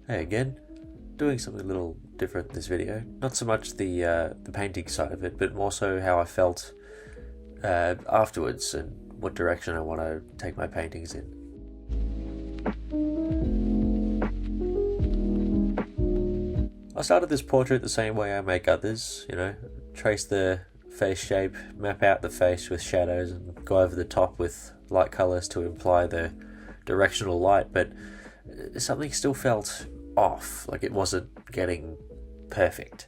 Hey again, doing something a little different in this video. Not so much the painting side of it, but more so how I felt afterwards and what direction I want to take my paintings in. I started this portrait the same way I make others, trace the face shape, map out the face with shadows and go over the top with light colours to imply the directional light, but something still felt off, like it wasn't getting perfect.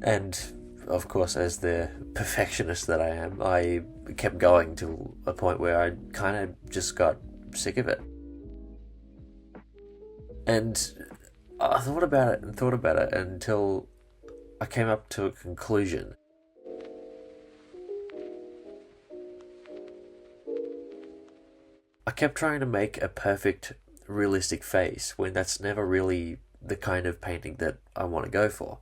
And of course, as the perfectionist that I am, I kept going to a point where I kind of just got sick of it. And I thought about it until I came up to a conclusion. I kept trying to make a perfect, realistic face when that's never really the kind of painting that I want to go for.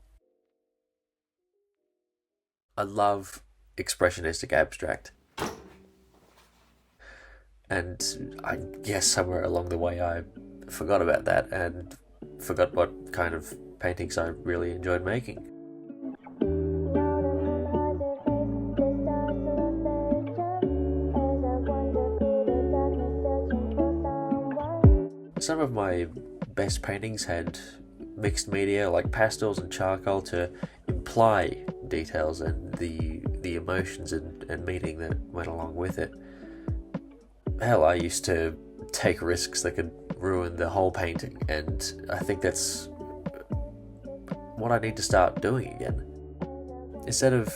I love expressionistic abstract. And I guess somewhere along the way I forgot about that and forgot what kind of paintings I really enjoyed making. Some of my best paintings had mixed media like pastels and charcoal to imply details and the emotions and meaning that went along with it. Hell, I used to take risks that could ruin the whole painting, and I think that's what I need to start doing again. Instead of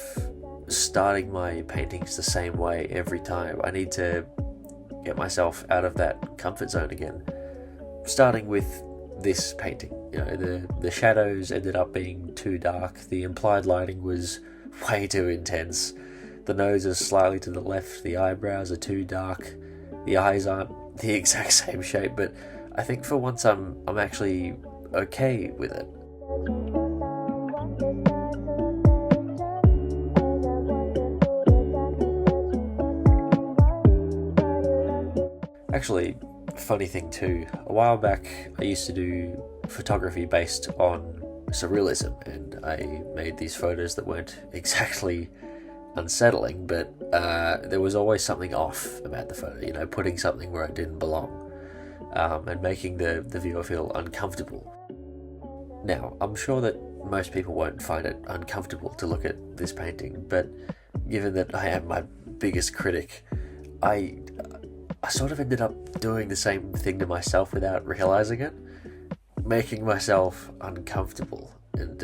starting my paintings the same way every time, I need to get myself out of that comfort zone again. Starting with this painting, the shadows ended up being too dark, the implied lighting was way too intense, the nose is slightly to the left, the eyebrows are too dark, the eyes aren't the exact same shape, but I think for once I'm actually okay with it. Actually, funny thing too, a while back I used to do photography based on surrealism, and I made these photos that weren't exactly unsettling, but there was always something off about the photo, putting something where it didn't belong, and making the viewer feel uncomfortable. Now, I'm sure that most people won't find it uncomfortable to look at this painting, but given that I am my biggest critic, I sort of ended up doing the same thing to myself without realizing it, making myself uncomfortable. And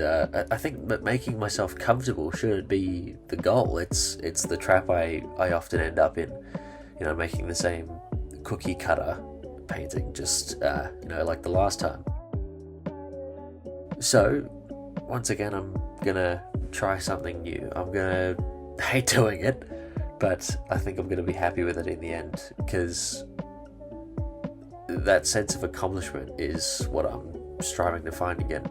I think that making myself comfortable shouldn't be the goal. It's the trap I often end up in, making the same cookie cutter painting, just like the last time. So once again, I'm gonna try something new. I'm gonna hate doing it, but I think I'm going to be happy with it in the end, because that sense of accomplishment is what I'm striving to find again.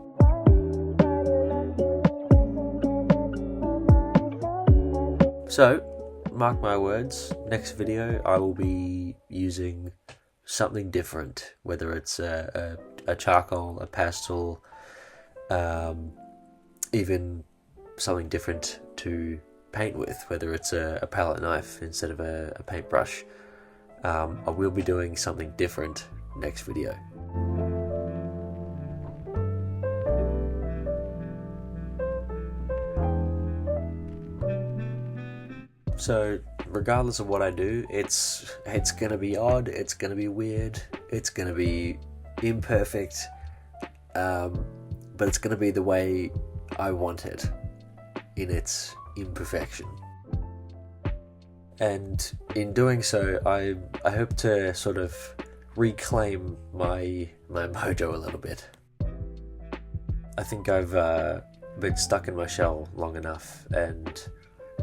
So, mark my words, next video I will be using something different, whether it's a charcoal, a pastel, even something different to paint with, whether it's a palette knife instead of a paintbrush. I will be doing something different next video. So regardless of what I do, it's gonna be odd, it's gonna be weird, it's gonna be imperfect, but it's gonna be the way I want it, in its imperfection. And in doing so, I hope to sort of reclaim my mojo a little bit. I think I've been stuck in my shell long enough, and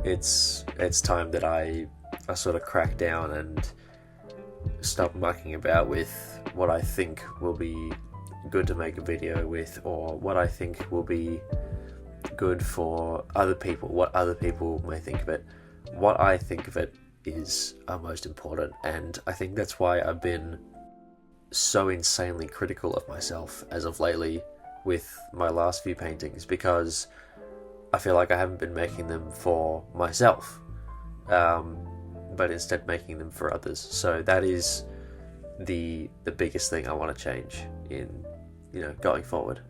it's time that I sort of crack down and stop mucking about with what I think will be good to make a video with, or what I think will be good for other people, what other people may think of it. What I think of it is most important, and I think that's why I've been so insanely critical of myself as of lately with my last few paintings, because I feel like I haven't been making them for myself, but instead making them for others. So that is the biggest thing I want to change in, going forward.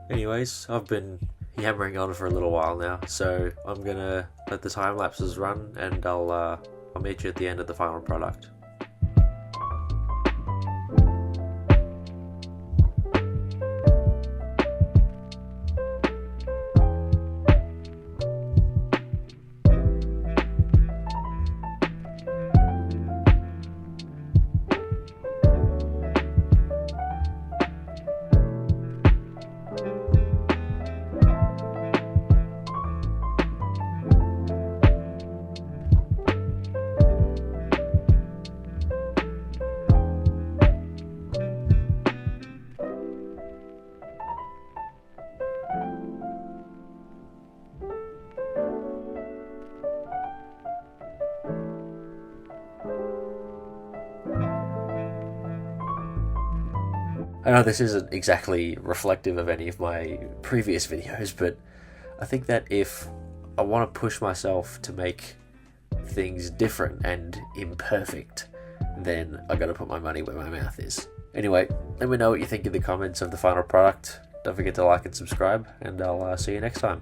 Anyways, I've been yammering on for a little while now, so I'm gonna let the time lapses run, and I'll meet you at the end of the final product. I know this isn't exactly reflective of any of my previous videos, but I think that if I want to push myself to make things different and imperfect, then I gotta put my money where my mouth is. Anyway, let me know what you think in the comments of the final product. Don't forget to like and subscribe, and I'll see you next time.